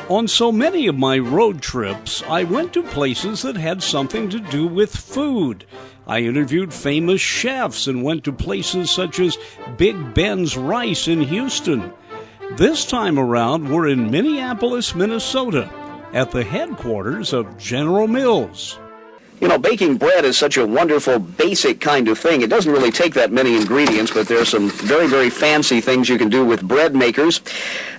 On so many of my road trips, I went to places that had something to do with food. I interviewed famous chefs and went to places such as Big Ben's Rice in Houston. This time around, we're in Minneapolis, Minnesota, at the headquarters of General Mills. You know, baking bread is such a wonderful, basic kind of thing. It doesn't really take that many ingredients, but there are some very, very fancy things you can do with bread makers.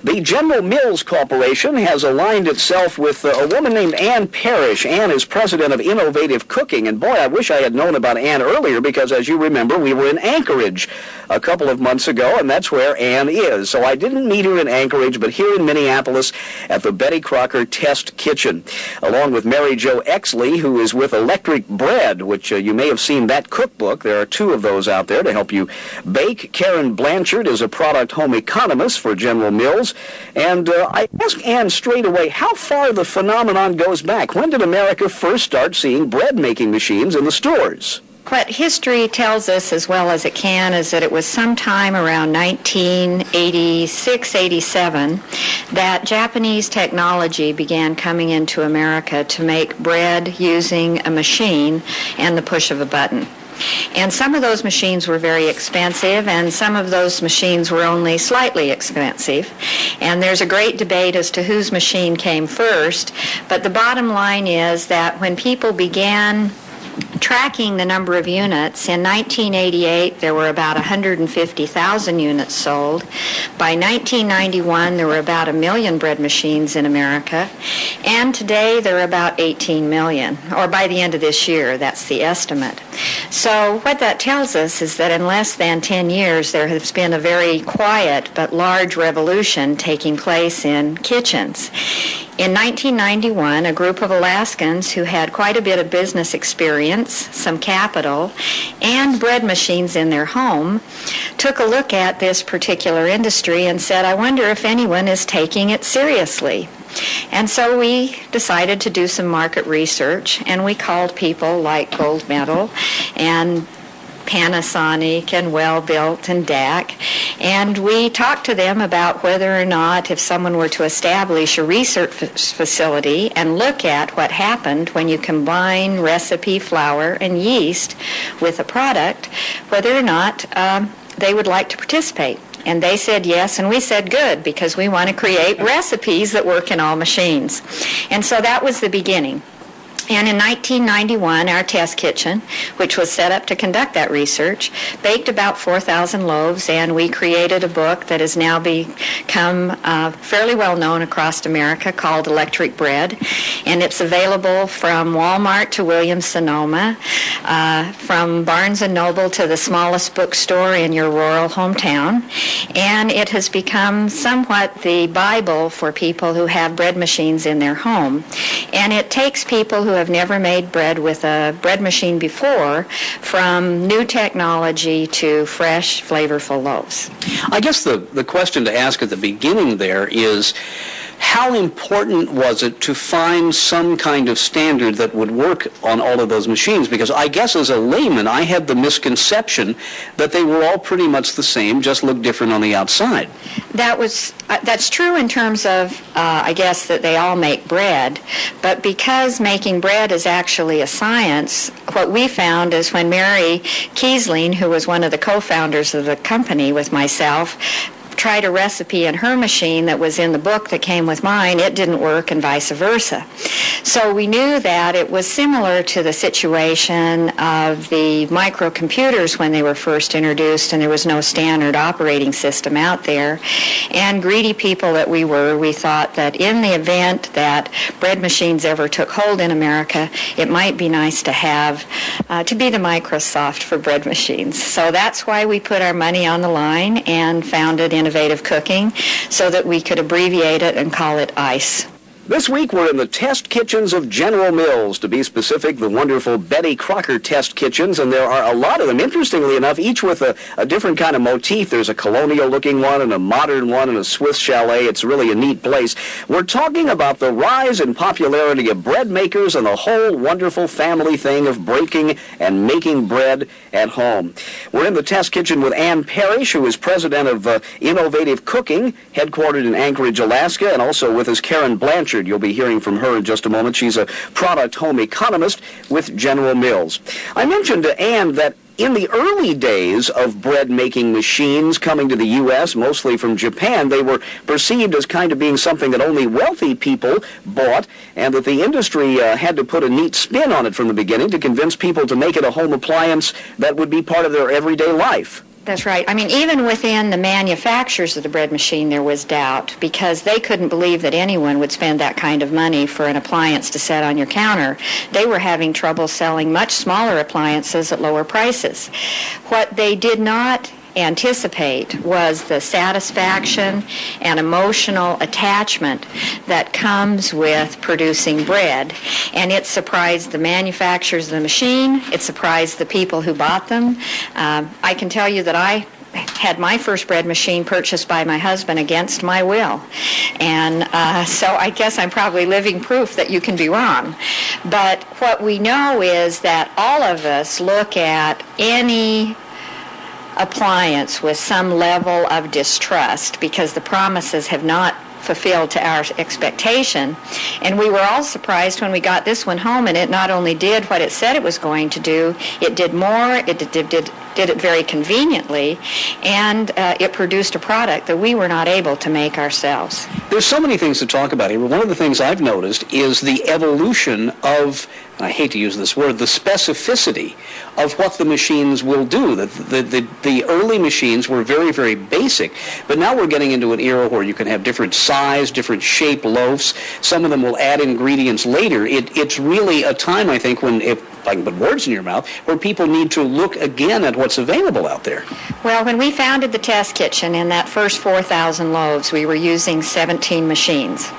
The General Mills Corporation has aligned itself with a woman named Ann Parrish. Ann is president of Innovative Cooking, and boy, I wish I had known about Ann earlier, because as you remember, we were in Anchorage a couple of months ago, and that's where Ann is. So I didn't meet her in Anchorage, but here in Minneapolis at the Betty Crocker Test Kitchen, along with Mary Jo Exley, who is with Electric Bread, which you may have seen that cookbook. There are two of those out there to help you bake. Karen Blanchard is a product home economist for General Mills. And I asked Ann straight away how far the phenomenon goes back. When did America first start seeing bread-making machines in the stores? What history tells us as well as it can is that it was sometime around 1986-87 that Japanese technology began coming into America to make bread using a machine and the push of a button. And some of those machines were very expensive, and some of those machines were only slightly expensive. And there's a great debate as to whose machine came first, but the bottom line is that when people began tracking the number of units, in 1988 there were about 150,000 units sold. By 1991 there were about 1 million bread machines in America, and today there are about 18 million, or by the end of this year, that's the estimate. So what that tells us is that in less than 10 years there has been a very quiet but large revolution taking place in kitchens. In 1991, a group of Alaskans who had quite a bit of business experience, some capital, and bread machines in their home took a look at this particular industry and said, I wonder if anyone is taking it seriously. And so we decided to do some market research, and we called people like Gold Medal and Panasonic and Well-Built and DAC, and we talked to them about whether or not if someone were to establish a research facility and look at what happened when you combine recipe flour and yeast with a product, whether or not they would like to participate. And they said yes, and we said good, because we want to create recipes that work in all machines. And so that was the beginning. And in 1991, our test kitchen, which was set up to conduct that research, baked about 4,000 loaves, and we created a book that has now become fairly well known across America called Electric Bread. And it's available from Walmart to Williams-Sonoma, from Barnes & Noble to the smallest bookstore in your rural hometown. And it has become somewhat the Bible for people who have bread machines in their home. And it takes people who have never made bread with a bread machine before, from new technology to fresh, flavorful loaves. I guess the question to ask at the beginning there is, how important was it to find some kind of standard that would work on all of those machines? Because I guess as a layman, I had the misconception that they were all pretty much the same, just looked different on the outside. That's true in terms of, I guess, that they all make bread. But because making bread is actually a science, what we found is when Mary Kiesling, who was one of the co-founders of the company with myself, tried a recipe in her machine that was in the book that came with mine, it didn't work, and vice versa. So we knew that it was similar to the situation of the microcomputers when they were first introduced and there was no standard operating system out there. And greedy people that we were, we thought that in the event that bread machines ever took hold in America, it might be nice to have, to be the Microsoft for bread machines. So that's why we put our money on the line and founded Innovative Cooking, so that we could abbreviate it and call it ICE. This week we're in the test kitchens of General Mills, to be specific, the wonderful Betty Crocker Test Kitchens, and there are a lot of them, interestingly enough, each with a different kind of motif. There's a colonial-looking one and a modern one and a Swiss chalet. It's really a neat place. We're talking about the rise in popularity of bread makers and the whole wonderful family thing of breaking and making bread at home. We're in the test kitchen with Ann Parrish, who is president of Innovative Cooking, headquartered in Anchorage, Alaska, and also with us Karen Blanchard. You'll be hearing from her in just a moment. She's a product home economist with General Mills. I mentioned to Ann that in the early days of bread-making machines coming to the U.S., mostly from Japan, they were perceived as kind of being something that only wealthy people bought, and that the industry had to put a neat spin on it from the beginning to convince people to make it a home appliance that would be part of their everyday life. That's right. I mean, even within the manufacturers of the bread machine, there was doubt, because they couldn't believe that anyone would spend that kind of money for an appliance to set on your counter. They were having trouble selling much smaller appliances at lower prices. What they did not anticipate was the satisfaction and emotional attachment that comes with producing bread. And it surprised the manufacturers of the machine. It surprised the people who bought them. I can tell you that I had my first bread machine purchased by my husband against my will. And so I guess I'm probably living proof that you can be wrong. But what we know is that all of us look at any appliance with some level of distrust because the promises have not fulfilled to our expectation. And we were all surprised when we got this one home, and it not only did what it said it was going to do, it did more, it did it very conveniently, and it produced a product that we were not able to make ourselves. There's so many things to talk about here. One of the things I've noticed is the evolution of, I hate to use this word, the specificity of what the machines will do. The early machines were very, very basic, but now we're getting into an era where you can have different size, different shape loaves. Some of them will add ingredients later. It's really a time, I think, when, if I can put words in your mouth, where people need to look again at what's available out there. Well, when we founded the test kitchen, in that first 4,000 loaves, we were using 17 machines.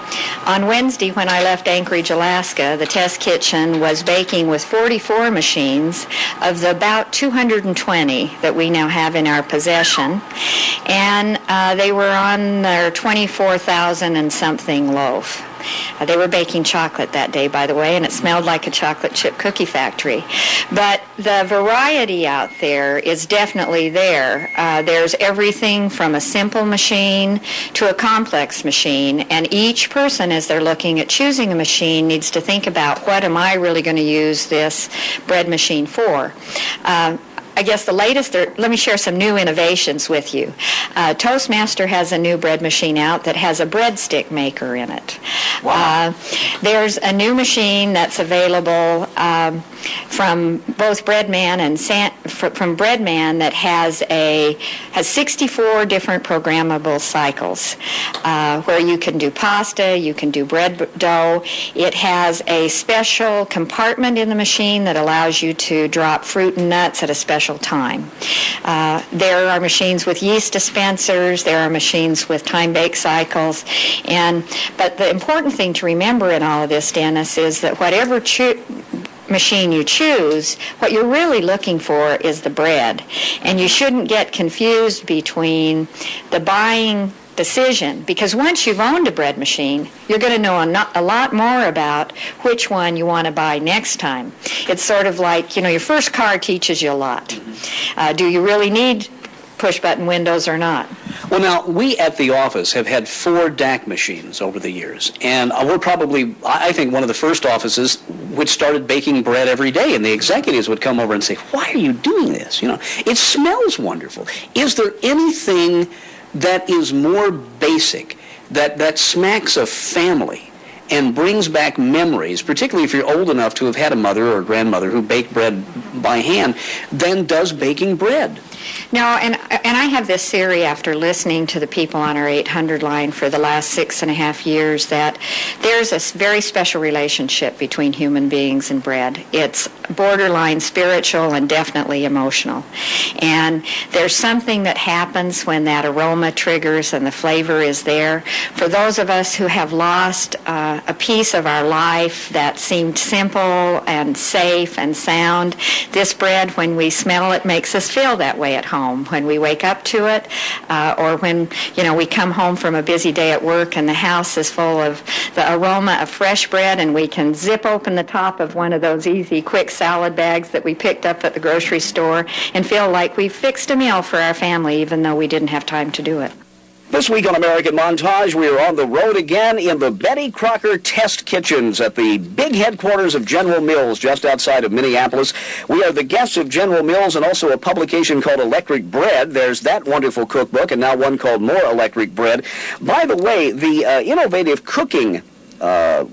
On Wednesday, when I left Anchorage, Alaska, the test kitchen was baking with 44 machines of the about 220 that we now have in our possession, and they were on their 24,000 and something loaf. They were baking chocolate that day, by the way, and it smelled like a chocolate chip cookie factory. But the variety out there is definitely there. There's everything from a simple machine to a complex machine, and each person, as they're looking at choosing a machine, needs to think about, what am I really going to use this bread machine for? I guess the latest, let me share some new innovations with you. Toastmaster has a new bread machine out that has a breadstick maker in it. Wow. There's a new machine that's available from both Breadman and from Breadman that has 64 different programmable cycles where you can do pasta, you can do bread dough. It has a special compartment in the machine that allows you to drop fruit and nuts at a special time. There are machines with yeast dispensers, there are machines with time-bake cycles, but the important thing to remember in all of this, Dennis, is that whatever machine you choose, what you're really looking for is the bread. And you shouldn't get confused between the buying decision, because once you've owned a bread machine, you're going to know a lot more about which one you want to buy next time. It's sort of like, your first car teaches you a lot. Do you really need push-button windows or not? Well, now, we at the office have had 4 DAC machines over the years, and we're probably, I think, one of the first offices which started baking bread every day, and the executives would come over and say, why are you doing this? It smells wonderful. Is there anything that is more basic, that smacks of family and brings back memories, particularly if you're old enough to have had a mother or a grandmother who baked bread by hand, than does baking bread? No, and I have this theory after listening to the people on our 800 line for the last 6.5 years that there's a very special relationship between human beings and bread. It's borderline spiritual and definitely emotional. And there's something that happens when that aroma triggers and the flavor is there. For those of us who have lost a piece of our life that seemed simple and safe and sound, this bread, when we smell it, makes us feel that way at home. When we wake up to it, or when we come home from a busy day at work and the house is full of the aroma of fresh bread, and we can zip open the top of one of those easy, quick salad bags that we picked up at the grocery store and feel like we've fixed a meal for our family, even though we didn't have time to do it. This week on American Montage, we are on the road again in the Betty Crocker Test Kitchens at the big headquarters of General Mills just outside of Minneapolis. We are the guests of General Mills and also a publication called Electric Bread. There's that wonderful cookbook and now one called More Electric Bread. By the way, the innovative cooking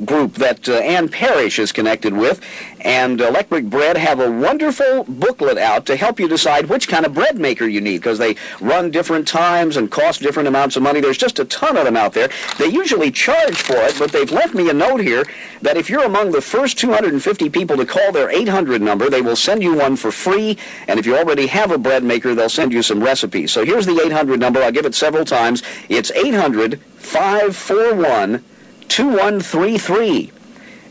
group that Ann Parrish is connected with and Electric Bread have a wonderful booklet out to help you decide which kind of bread maker you need, because they run different times and cost different amounts of money. There's just a ton of them out there. They usually charge for it, but they've left me a note here that if you're among the first 250 people to call their 800 number, they will send you one for free, and if you already have a bread maker, they'll send you some recipes. So here's the 800 number. I'll give it several times. It's 800-541-2133.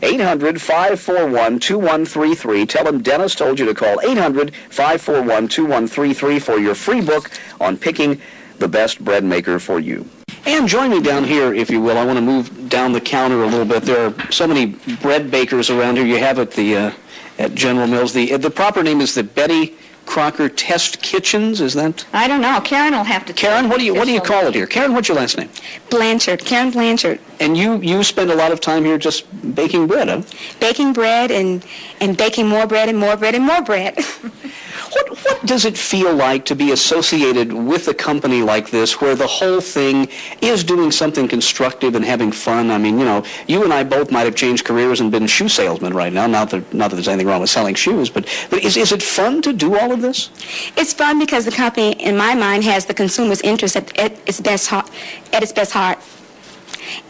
800-541-2133. Tell them Dennis told you to call 800-541-2133 for your free book on picking the best bread maker for you. And join me down here, if you will. I want to move down the counter a little bit. There are so many bread bakers around here. You have at the at General Mills. The proper name is the Betty Crocker Test Kitchens, is that? I don't know. Karen will have to. Karen, what do you call it here? Karen, what's your last name? Blanchard, Karen Blanchard. And you spend a lot of time here just baking bread, huh? Baking bread and baking more bread and more bread and more bread. What does it feel like to be associated with a company like this where the whole thing is doing something constructive and having fun? I mean, you and I both might have changed careers and been shoe salesmen right now. Not that there's anything wrong with selling shoes, but is it fun to do all of this? It's fun because the company, in my mind, has the consumer's interest at its best heart.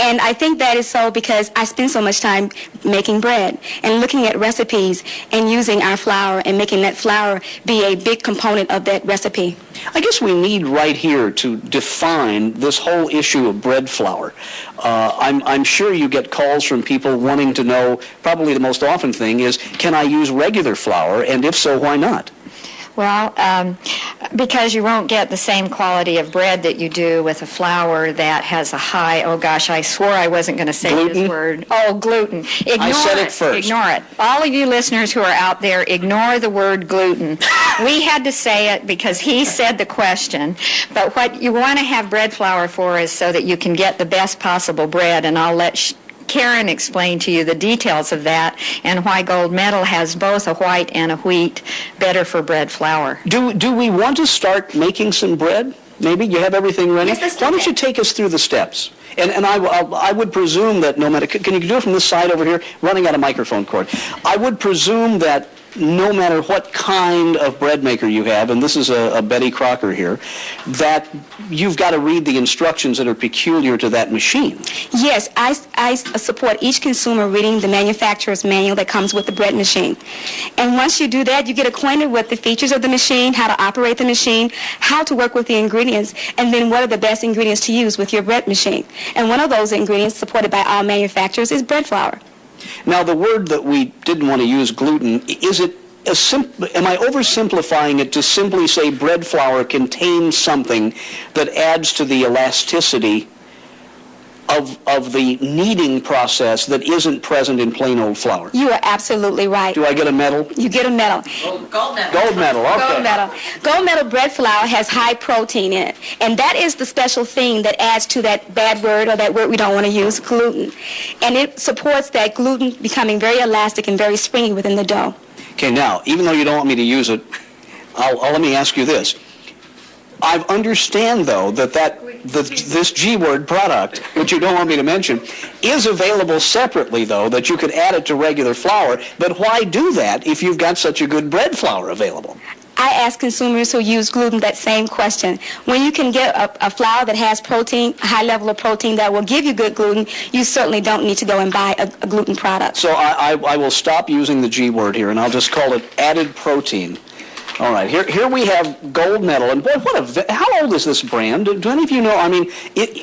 And I think that is so because I spend so much time making bread and looking at recipes and using our flour and making that flour be a big component of that recipe. I guess we need right here to define this whole issue of bread flour. I'm sure you get calls from people wanting to know, probably the most often thing is, can I use regular flour? And if so, why not? Well, because you won't get the same quality of bread that you do with a flour that has a high, oh gosh, I swore I wasn't going to say gluten? this word. Oh, gluten. Ignore I said it first. Ignore it. All of you listeners who are out there, ignore the word gluten. We had to say it because he said the question, but what you want to have bread flour for is so that you can get the best possible bread, and I'll let Karen explained to you the details of that and why Gold Medal has both a white and a wheat better for bread flour. Do we want to start making some bread? Maybe you have everything ready? Yes, why don't you take us through the steps? And I would presume that no matter, can you do it from this side over here? Running out of microphone cord. I would presume that no matter what kind of bread maker you have, and this is a Betty Crocker here, that you've got to read the instructions that are peculiar to that machine. Yes, I support each consumer reading the manufacturer's manual that comes with the bread machine. And once you do that, you get acquainted with the features of the machine, how to operate the machine, how to work with the ingredients, and then what are the best ingredients to use with your bread machine. And one of those ingredients supported by all manufacturers is bread flour. Now, the word that we didn't want to use, gluten, is it am I oversimplifying it to simply say bread flour contains something that adds to the elasticity of the kneading process that isn't present in plain old flour? You are absolutely right. Do I get a medal? You get a medal. Gold medal. Gold medal, okay. Gold medal. Gold medal bread flour has high protein in it, and that is the special thing that adds to that bad word, or that word we don't want to use, gluten. And it supports that gluten becoming very elastic and very springy within the dough. Okay, now, even though you don't want me to use it, let me ask you this. I understand, though, that this G-word product, which you don't want me to mention, is available separately, though, that you could add it to regular flour. But why do that if you've got such a good bread flour available? I ask consumers who use gluten that same question. When you can get a flour that has protein, a high level of protein that will give you good gluten, you certainly don't need to go and buy a gluten product. So I will stop using the G word here, and I'll just call it added protein. All right, here we have Gold Medal, and boy, how old is this brand? Do any of you know? I mean,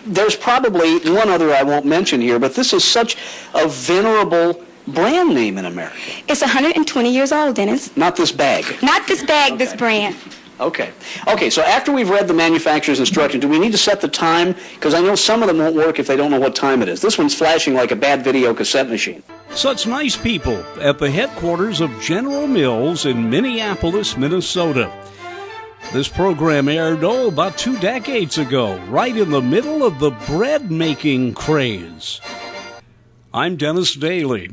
there's probably one other I won't mention here, but this is such a venerable brand name in America. It's 120 years old, Dennis. Not this bag. Not this bag, Okay. This brand. Okay. Okay, so after we've read the manufacturer's instructions, do we need to set the time? Because I know some of them won't work if they don't know what time it is. This one's flashing like a bad video cassette machine. Such nice people at the headquarters of General Mills in Minneapolis, Minnesota. This program aired, about 2 decades ago, right in the middle of the bread-making craze. I'm Dennis Daly.